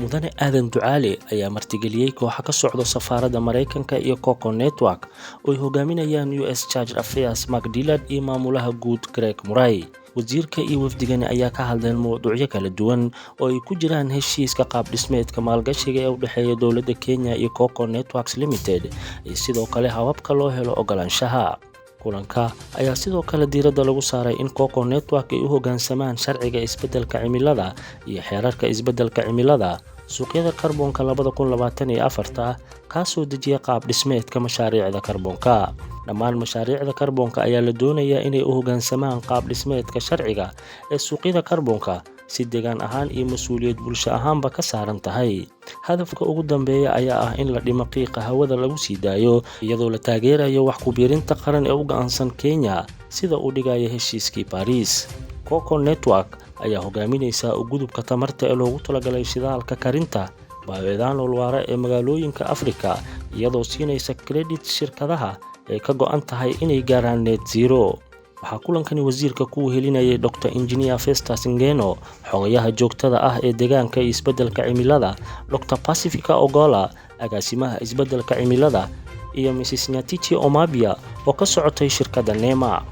mudane aadan ducaale ayaa martigeliyey kooxa ka socdo safaaradda Mareykanka iyo Coco Network oo ay hogaaminayaan US Charge Affairs Mark Dillard iyo maamulaha guud Greg Murray. wasiirka iyo wafdigani ayaa ka hadleen mowduucyo kala duwan oo ay ku jiraan heshiiska qaab dhismeedka maalgashiga ee u dhexeeya dowladda Kenya iyo Coco Networks Limited iyo sidoo kale hababka loo helo ogolaanshaha. kulanka ayaa sidoo kale diiradda lagu saaray in Coco Network ay u hoggaansamaan sharciga isbeddelka cimilada iyo xeerarka isbeddelka cimilada suuqyada kaarboonka 2024 kaasoo dejiya qaab dhismeedka mashaariicda kaarboonka. dhammaan mashaariicda kaarboonka ayaa la doonayaa inay u hoggaansamaan qaab dhismeedka sharciga ee suuqyada kaarboonka si deegaan ahaan iyo mas'uuliyad bulsho ahaanba ka saaran tahay. hadafka ugu dambeeya ayaa ah in la dhimo qiiqa hawada lagu sii daayo iyadoo la taageerayo wax ku biirinta qaran ee u go'aansan Kenya sida uu dhigayo heshiiskii Paris. Coco Network ayaa hogaaminaysa u gudubka tamarta ee loogu talagalay shidaalka karinta bioethanol waara ee magaalooyinka Afrika iyadoo siinaysa credit shirkadaha ay ka go'an tahay inay gaaraan net zero. waxaa kulankani wasiirka ku helinayay Dr. Engineer Festus Ngeno, xogayaha joogtada ah ee deegaanka iyo isbeddelka cimilada Dr. Pacifica Ogola, agaasimaha isbeddelka cimilada iyo Mrs. Nyatichi Omabia oo ka socotay shirkadda NEMA.